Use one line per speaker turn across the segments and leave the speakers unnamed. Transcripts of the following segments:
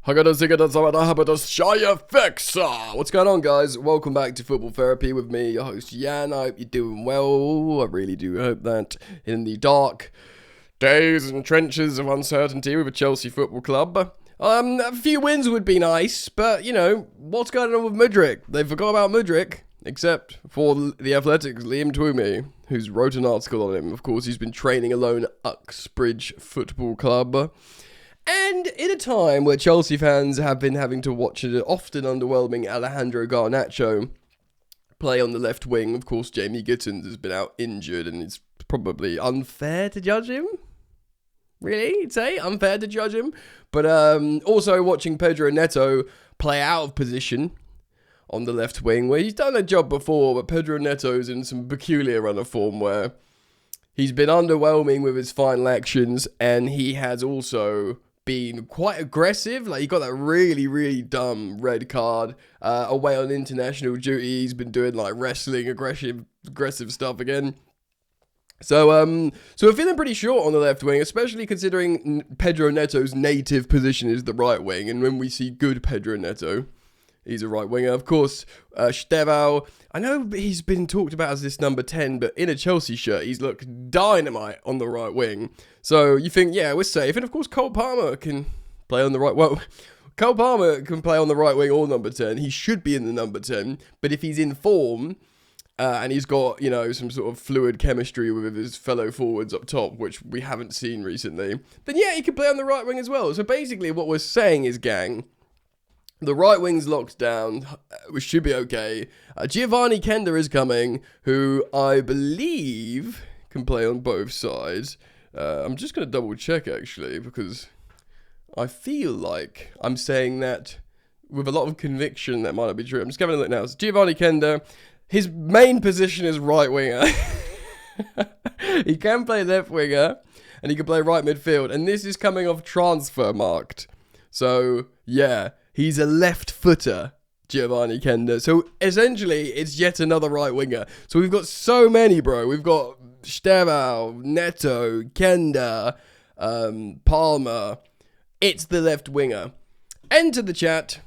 What's going on, guys? Welcome back to Football Therapy with me, your host Jan. I hope you're doing well. I really do hope that in the dark days and trenches of uncertainty with a Chelsea Football Club, a few wins would be nice, but, you know, what's going on with Mudryk? They forgot about Mudryk, except for the Athletics' Liam Twomey, who's wrote an article on him. Of course, he's been training alone at Uxbridge Football Club. And in a time where Chelsea fans have been having to watch an often underwhelming Alejandro Garnacho play on the left wing, of course, Jamie Gittins has been out injured, and it's probably unfair to judge him. Really? You'd say? Unfair to judge him? But also watching Pedro Neto play out of position on the left wing, where he's done a job before, but Pedro Neto's in some peculiar run of form where he's been underwhelming with his final actions, and he has also been quite aggressive. Like, he got that really, really dumb red card away on international duty. He's been doing like wrestling, aggressive stuff again. So we're feeling pretty short on the left wing, especially considering Pedro Neto's native position is the right wing. And when we see good Pedro Neto, he's a right winger. Of course, Stevao, I know he's been talked about as this number 10, but in a Chelsea shirt, he's looked dynamite on the right wing. So you think, yeah, we're safe. And of course, Cole Palmer can play on the right. Well, Cole Palmer can play on the right wing or number 10. He should be in the number 10. But if he's in form and he's got, you know, some sort of fluid chemistry with his fellow forwards up top, which we haven't seen recently, then yeah, he can play on the right wing as well. So basically what we're saying is, gang, the right wing's locked down, which should be okay. Giovanni Kender is coming, who I believe can play on both sides. I'm just going to double check, actually, because I feel like I'm saying that with a lot of conviction. That might not be true. I'm just having a look now. It's Giovanni Kender. His main position is right winger. He can play left winger, and he can play right midfield. And this is coming off transfer marked. So, yeah. He's a left footer, Giovanni Kender. So essentially, it's yet another right winger. So we've got so many, bro. We've got Stevao, Neto, Kender, Palmer. It's the left winger. Enter the chat,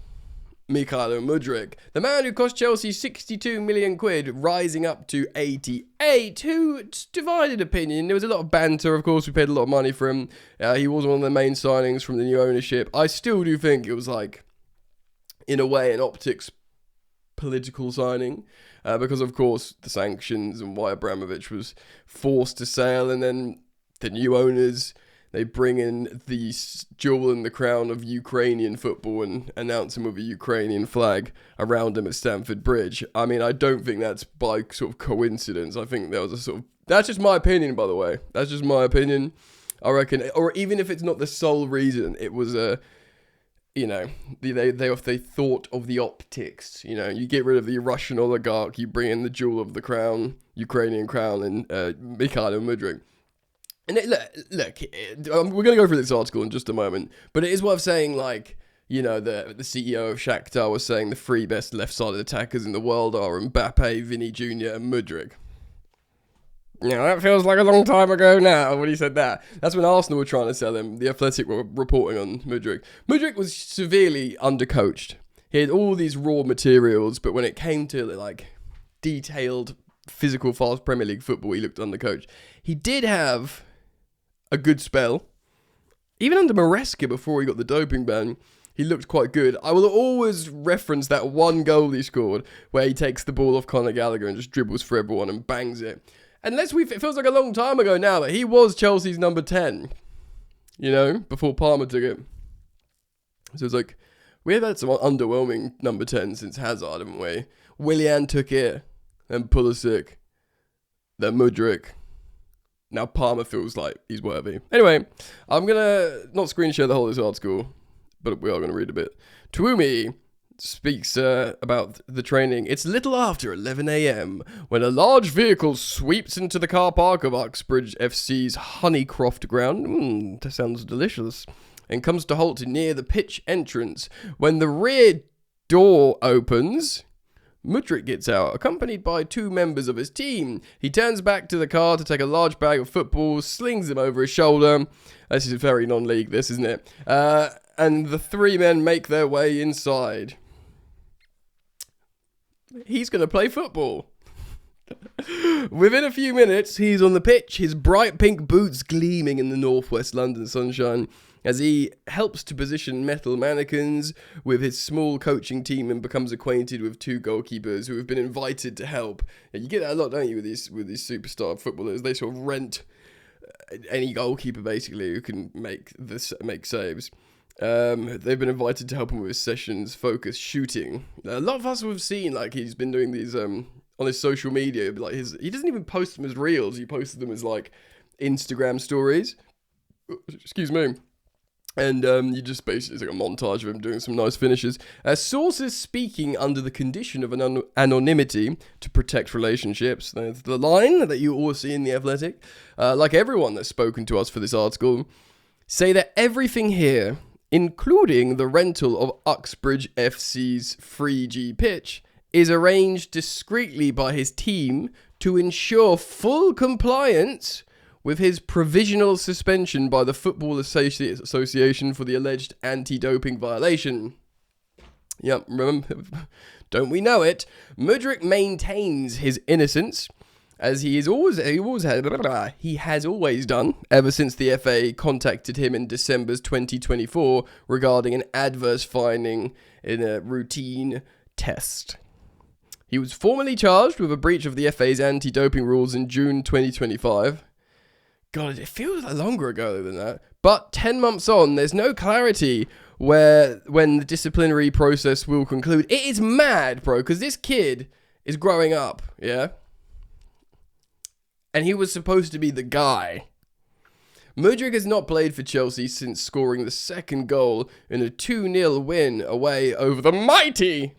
Mykhailo Mudryk, the man who cost Chelsea 62 million quid, rising up to 88, who, divided opinion. There was a lot of banter, of course. We paid a lot of money for him. He was one of the main signings from the new ownership. I still do think it was like, in a way, an optics political signing, because of course the sanctions and why Abramovich was forced to sell, and then the new owners, they bring in the jewel in the crown of Ukrainian football and announce him with a Ukrainian flag around him at Stamford Bridge. I mean, I don't think that's by sort of coincidence. I think there was a sort of, that's just my opinion, by the way. That's just my opinion. I reckon, or even if it's not the sole reason, it was a, you know, they thought of the optics. You know, you get rid of the Russian oligarch, you bring in the jewel of the crown, Ukrainian crown, and Mykhailo Mudryk. And look, we're going to go through this article in just a moment, but it is worth saying, like, you know, the CEO of Shakhtar was saying the three best left-sided attackers in the world are Mbappe, Vinny Jr. and Mudryk. Yeah, that feels like a long time ago now when he said that. That's when Arsenal were trying to sell him. The Athletic were reporting on Mudryk. Mudryk was severely undercoached. He had all these raw materials, but when it came to, like, detailed, physical, fast Premier League football, he looked undercoached. He did have a good spell. Even under Maresca, before he got the doping ban, he looked quite good. I will always reference that one goal he scored, where he takes the ball off Conor Gallagher and just dribbles for everyone and bangs it. Unless it feels like a long time ago now that he was Chelsea's number 10, you know, before Palmer took it. So it's like, we have had some underwhelming number 10 since Hazard, haven't we? Willian took it, then Pulisic, then Mudryk. Now Palmer feels like he's worthy. Anyway, I'm going to not screen share the whole of this article, but we are going to read a bit. Twomey speaks about the training. It's a little after 11 a.m. when a large vehicle sweeps into the car park of Uxbridge FC's Honeycroft ground. That sounds delicious. And comes to halt near the pitch entrance. When the rear door opens, Mudryk gets out, accompanied by two members of his team. He turns back to the car to take a large bag of footballs, slings them over his shoulder. This is very non-league, this, isn't it? and the three men make their way inside. He's going to play football. Within a few minutes, he's on the pitch, his bright pink boots gleaming in the northwest London sunshine, as he helps to position metal mannequins with his small coaching team and becomes acquainted with two goalkeepers who have been invited to help. You get that a lot, don't you, with these superstar footballers? They sort of rent any goalkeeper, basically, who can make saves. They've been invited to help him with his sessions, focus, shooting. A lot of us have seen, like, he's been doing these, on his social media, like, he doesn't even post them as reels, he posted them as, like, Instagram stories. Excuse me. And you just basically, it's like a montage of him doing some nice finishes. Sources speaking under the condition of an anonymity to protect relationships. That's the line that you all see in The Athletic. Like everyone that's spoken to us for this article, say that everything here, including the rental of Uxbridge FC's 3G pitch, is arranged discreetly by his team to ensure full compliance with his provisional suspension by the Football Association for the alleged anti-doping violation. Yep, remember, don't we know it? Mudryk maintains his innocence, as he has always done, ever since the FA contacted him in December 2024 regarding an adverse finding in a routine test. He was formally charged with a breach of the FA's anti-doping rules in June 2025. God, it feels like longer ago than that. But 10 months on, there's no clarity when the disciplinary process will conclude. It is mad, bro, because this kid is growing up, yeah? And he was supposed to be the guy. Mudryk has not played for Chelsea since scoring the second goal in a 2-0 win away over the mighty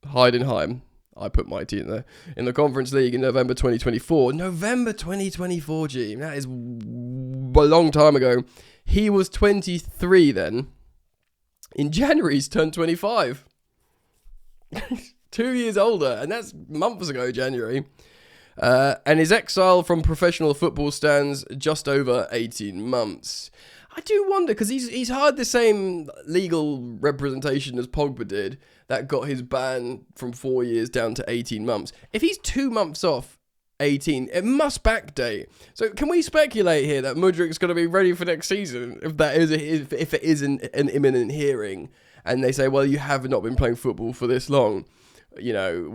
Heidenheim. I put mighty in there. In the Conference League in November 2024. November 2024, G. That is a long time ago. He was 23 then. In January, he's turned 25. 2 years older. And that's months ago, January. And his exile from professional football stands just over 18 months. I do wonder, because he's had the same legal representation as Pogba did, that got his ban from 4 years down to 18 months. If he's 2 months off 18, it must backdate. So can we speculate here that Mudryk's going to be ready for next season, if it is an imminent hearing, and they say, well, you have not been playing football for this long? You know,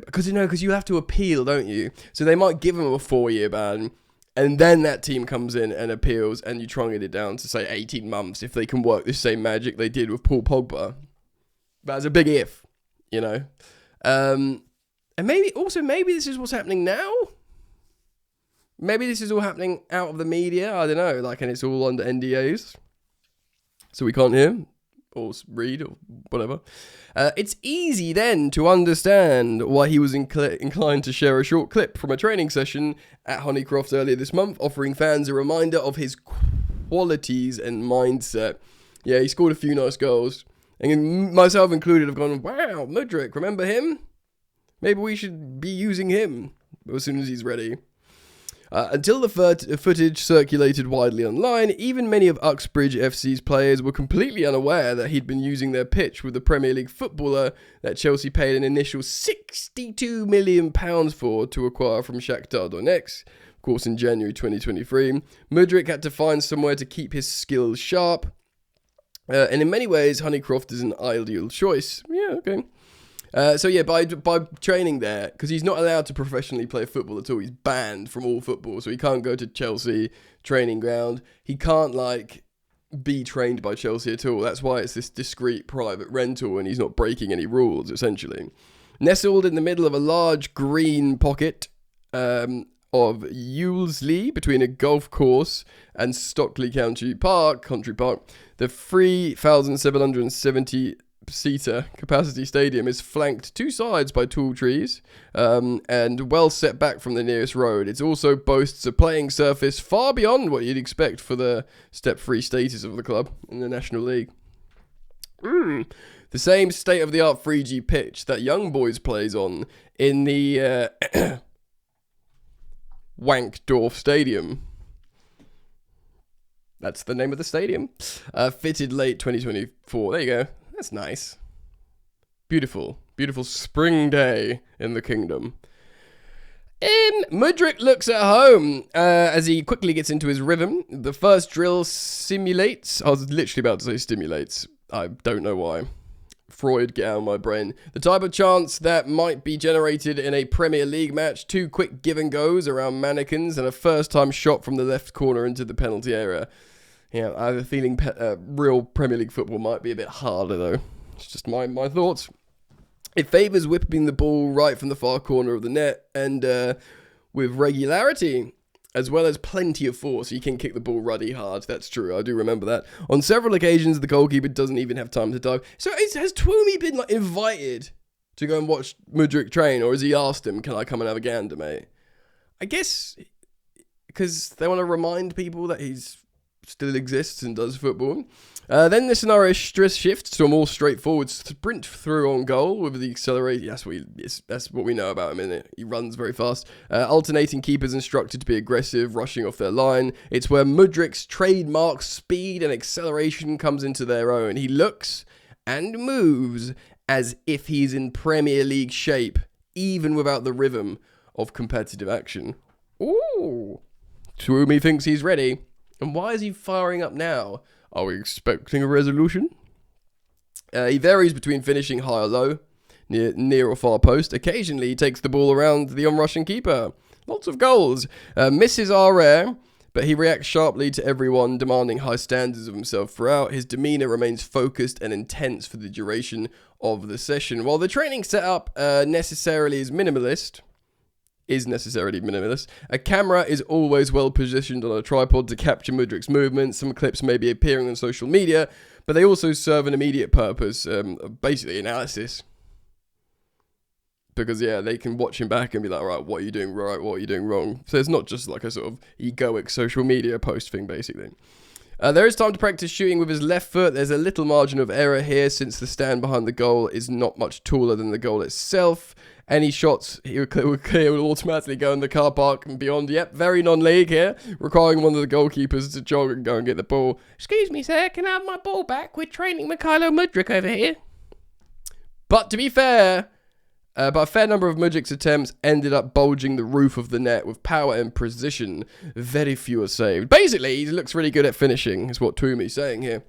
because you have to appeal, don't you? So they might give him a 4-year ban, and then that team comes in and appeals, and you truncated it down to, say, 18 months if they can work the same magic they did with Paul Pogba. That's a big if, you know. And maybe this is what's happening now. Maybe this is all happening out of the media. I don't know, and it's all under NDAs, so we can't hear or read or whatever. It's easy then to understand why he was inclined to share a short clip from a training session at Honeycroft earlier this month, offering fans a reminder of his qualities and mindset. Yeah, he scored a few nice goals. And myself included have gone, wow, Mudryk, remember him? Maybe we should be using him as soon as he's ready. Until the footage circulated widely online, even many of Uxbridge FC's players were completely unaware that he'd been using their pitch with the Premier League footballer that Chelsea paid an initial £62 million for to acquire from Shakhtar Donetsk. Of course, in January 2023, Mudryk had to find somewhere to keep his skills sharp. And in many ways, Honeycroft is an ideal choice. Yeah, okay. By training there, because he's not allowed to professionally play football at all. He's banned from all football, so he can't go to Chelsea training ground. He can't, be trained by Chelsea at all. That's why it's this discreet private rental, and he's not breaking any rules, essentially. Nestled in the middle of a large green pocket of Eulsley, between a golf course and Stockley Country Park, the 3,770-seater capacity stadium is flanked two sides by tall trees and well set back from the nearest road. It also boasts a playing surface far beyond what you'd expect for the step-free status of the club in the National League. The same state-of-the-art 3G pitch that Young Boys plays on in the Wankdorf Stadium. That's the name of the stadium. Fitted late 2024. There you go. That's nice. Beautiful. Beautiful spring day in the kingdom. Mudryk looks at home as he quickly gets into his rhythm. The first drill simulates. I was literally about to say stimulates. I don't know why. Freud, get out of my brain. The type of chance that might be generated in a Premier League match. 2 quick give and goes around mannequins and a first time shot from the left corner into the penalty area. Yeah, I have a feeling real Premier League football might be a bit harder though. It's just my thoughts. It favours whipping the ball right from the far corner of the net and with regularity, as well as plenty of force. You can kick the ball ruddy hard. That's true. I do remember that. On several occasions, the goalkeeper doesn't even have time to dive. So has Twomey been invited to go and watch Mudryk train, or has he asked him, "Can I come and have a gander, mate?" I guess because they want to remind people that he's still exists and does football. Then the scenario shifts to a more straightforward sprint through on goal with the accelerator. That's what we know about him, isn't it? He runs very fast. Alternating keepers instructed to be aggressive, rushing off their line. It's where Mudryk's trademark speed and acceleration comes into their own. He looks and moves as if he's in Premier League shape, even without the rhythm of competitive action. Ooh. Twomey thinks he's ready. And why is he firing up now? Are we expecting a resolution? He varies between finishing high or low, near or far post. Occasionally, he takes the ball around the on-rushing keeper. Lots of goals. Misses are rare, but he reacts sharply to everyone, demanding high standards of himself throughout. His demeanour remains focused and intense for the duration of the session. While the training setup necessarily is minimalist, a camera is always well positioned on a tripod to capture Mudryk's movements. Some clips may be appearing on social media, but they also serve an immediate purpose, basically analysis. Because, yeah, they can watch him back and be like, right, what are you doing right, what are you doing wrong? So it's not just like a sort of egoic social media post thing, basically. There is time to practice shooting with his left foot. There's a little margin of error here since the stand behind the goal is not much taller than the goal itself. Any shots he would clear will automatically go in the car park and beyond. Yep, very non-league here, requiring one of the goalkeepers to jog and go and get the ball. Excuse me, sir, can I have my ball back? We're training Mikhailo Mudryk over here. But to be fair, but a fair number of Mudryk's attempts ended up bulging the roof of the net with power and precision. Very few are saved. Basically, he looks really good at finishing, is what Twomey's saying here.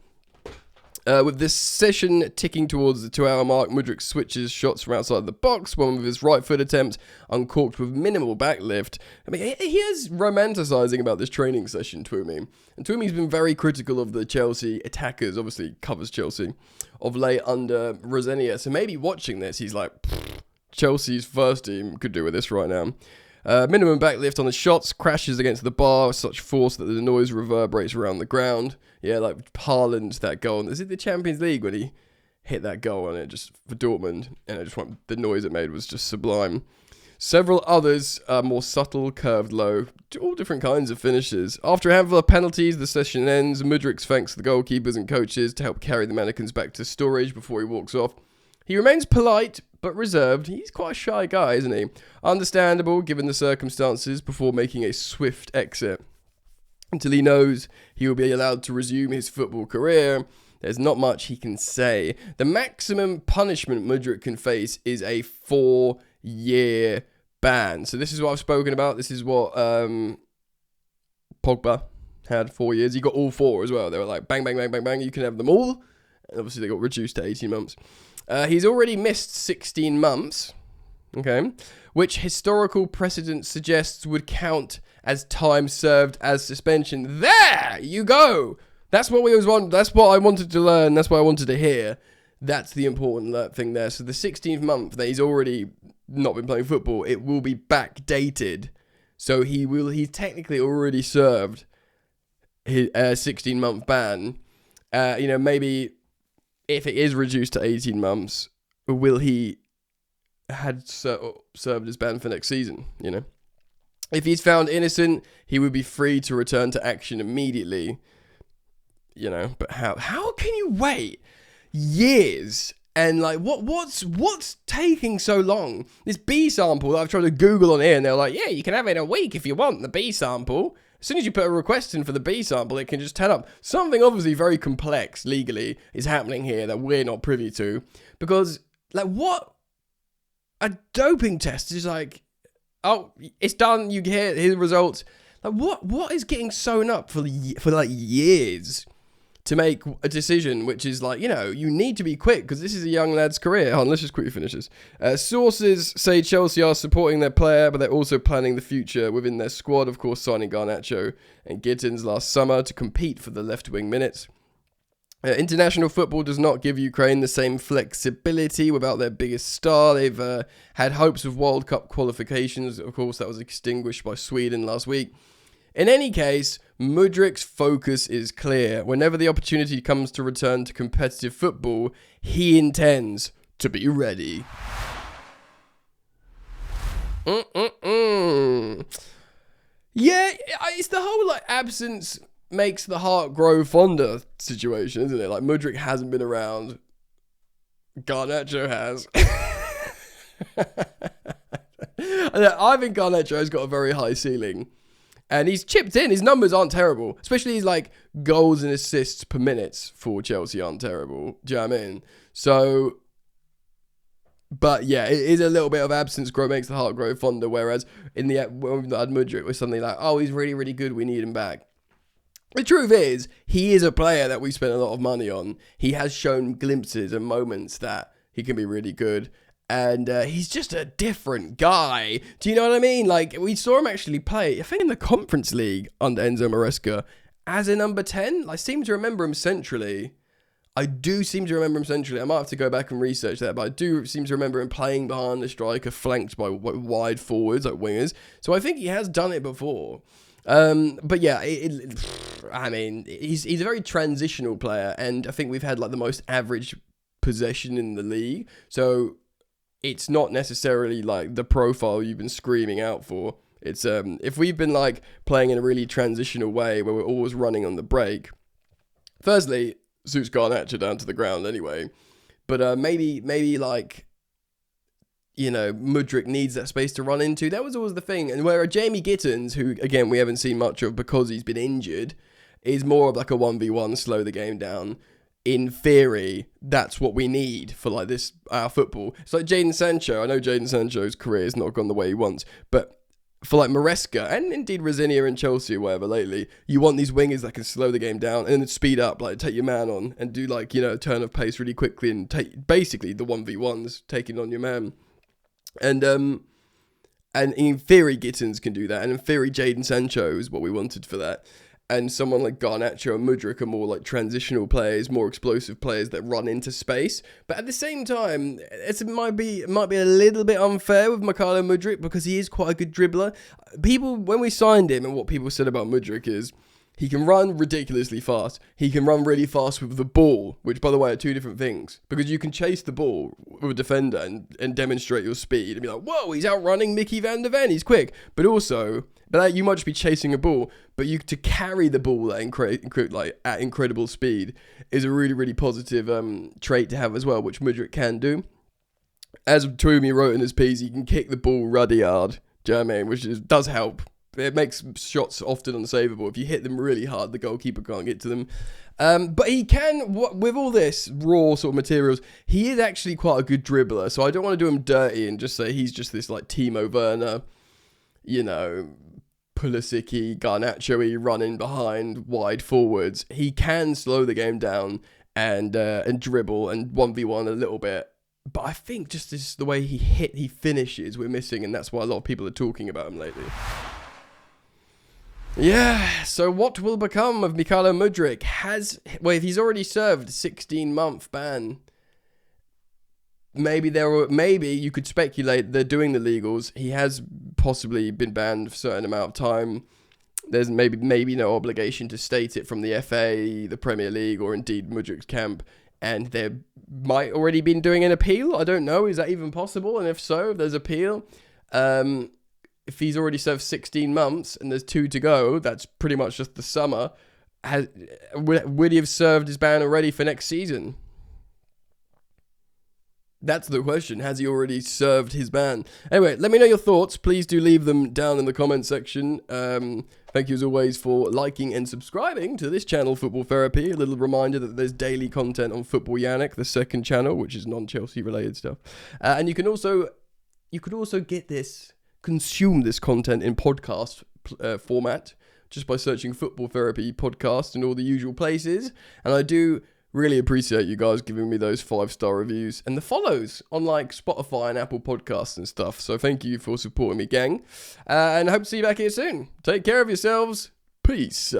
With this session ticking towards the 2-hour mark, Mudryk switches shots from outside the box, one with his right foot attempt uncorked with minimal backlift. I mean, he is romanticising about this training session, Twomey. And Twomey's been very critical of the Chelsea attackers, obviously covers Chelsea, of late under Rosenia. So maybe watching this, he's like, Chelsea's first team could do with this right now. Minimum backlift on the shots, crashes against the bar with such force that the noise reverberates around the ground. Yeah, like Haaland, that goal. Is it the Champions League when he hit that goal on it just for Dortmund? And the noise it made was just sublime. Several others, more subtle, curved low, all different kinds of finishes. After a handful of penalties, the session ends. Mudryk thanks the goalkeepers and coaches to help carry the mannequins back to storage before he walks off. He remains polite, but reserved. He's quite a shy guy, isn't he? Understandable, given the circumstances, before making a swift exit. Until he knows he will be allowed to resume his football career, there's not much he can say. The maximum punishment Mudryk can face is a 4-year ban. So this is what I've spoken about. This is what Pogba had 4 years. He got all 4 as well. They were like, bang, bang, bang, bang, bang. You can have them all. And obviously they got reduced to 18 months. He's already missed 16 months, okay, which historical precedent suggests would count as time served as suspension. There you go. That's what we always want. That's what I wanted to learn. That's what I wanted to hear. That's the important thing there. So the 16th month that he's already not been playing football, it will be backdated. So he's technically already served his 16-month ban. Maybe if it is reduced to 18 months, will he had served his ban for next season, If he's found innocent, he would be free to return to action immediately, But how can you wait years? And like, what's taking so long? This B sample that I've tried to Google on here, and they're like, yeah, you can have it in a week if you want, the B sample. As soon as you put a request in for the B sample, it can just turn up. Something obviously very complex legally is happening here that we're not privy to. Because, like, what? A doping test is like, oh, it's done, you hear the results. Like, what is getting sewn up for like years to make a decision, which is like, you need to be quick because this is a young lad's career. Hold on, let's just quickly finish this. Sources say Chelsea are supporting their player, but they're also planning the future within their squad, of course, signing Garnacho and Gittins last summer to compete for the left-wing minutes. International football does not give Ukraine the same flexibility without their biggest star. They've had hopes of World Cup qualifications. Of course, that was extinguished by Sweden last week. In any case, Mudryk's focus is clear. Whenever the opportunity comes to return to competitive football, he intends to be ready. Yeah, it's the whole like absence makes the heart grow fonder situation, isn't it? Like, Mudryk hasn't been around. Garnacho has. I think Garnacho's got a very high ceiling. And he's chipped in. His numbers aren't terrible. Especially his, like, goals and assists per minute for Chelsea aren't terrible. Do you know what I mean? So, but yeah, it is a little bit of absence makes the heart grow fonder. Whereas when we had Mudryk, it was something like, oh, he's really, really good. We need him back. The truth is, he is a player that we spent a lot of money on. He has shown glimpses and moments that he can be really good. And he's just a different guy. Do you know what I mean? Like, we saw him actually play, I think, in the Conference League under Enzo Maresca as a number 10. I seem to remember him centrally. I might have to go back and research that, but I do seem to remember him playing behind the striker, flanked by wide forwards, like wingers. So I think he has done it before. But yeah, I mean, he's a very transitional player, and I think we've had like the most average possession in the league. So it's not necessarily like the profile you've been screaming out for. It's if we've been like playing in a really transitional way where we're always running on the break, firstly, suits Garnacho down to the ground anyway. But maybe like, Mudryk needs that space to run into. That was always the thing. And where Jamie Gittins, who, again, we haven't seen much of because he's been injured, is more of like a 1v1, slow the game down. In theory, that's what we need for like this, our football. It's like Jadon Sancho. I know Jadon Sancho's career has not gone the way he wants, but for like Maresca and indeed Rosinia in Chelsea or whatever lately, you want these wingers that can slow the game down and then speed up, like take your man on and do like, a turn of pace really quickly and take basically the 1v1s, taking on your man. And in theory, Gittins can do that. And in theory, Jadon Sancho is what we wanted for that. And someone like Garnacho and Mudryk are more like transitional players, more explosive players that run into space. But at the same time, it might be a little bit unfair with Mykhailo Mudryk because he is quite a good dribbler. When we signed him, and what people said about Mudryk is, he can run ridiculously fast. He can run really fast with the ball, which, by the way, are two different things. Because you can chase the ball with a defender and demonstrate your speed and be like, whoa, he's outrunning Mickey van der Ven, he's quick. But you might just be chasing a ball, but to carry the ball at incredible speed is a really, really positive trait to have as well, which Mudryk can do. As Toomey wrote in his piece, he can kick the ball ruddy hard, do you know what I mean? Which does help. It makes shots often unsavable. If you hit them really hard, the goalkeeper can't get to them. But he can, with all this raw sort of materials, he is actually quite a good dribbler. So I don't want to do him dirty and just say he's just this like Timo Werner, Pulisic-y, Garnacho-y running behind wide forwards. He can slow the game down and dribble and 1v1 a little bit. But I think just this, the way he finishes, we're missing, and that's why a lot of people are talking about him lately. Yeah, so what will become of Mykhailo Mudryk? If he's already served a 16-month ban, maybe you could speculate they're doing the legals. He has possibly been banned for a certain amount of time. There's maybe no obligation to state it from the FA, the Premier League, or indeed Mudryk's camp. And they might already been doing an appeal. I don't know. Is that even possible? And if so, if there's appeal, if he's already served 16 months and there's 2 to go, that's pretty much just the summer. Would he have served his ban already for next season? That's the question. Has he already served his ban? Anyway, let me know your thoughts. Please do leave them down in the comment section. Thank you as always for liking and subscribing to this channel, Football Therapy. A little reminder that there's daily content on Football Yannick, the second channel, which is non-Chelsea related stuff. And you could also consume this content in podcast format just by searching Football Therapy podcast in all the usual places. And I do really appreciate you guys giving me those 5-star reviews and the follows on like Spotify and Apple Podcasts and stuff. So thank you for supporting me, gang. And I hope to see you back here soon. Take care of yourselves. Peace.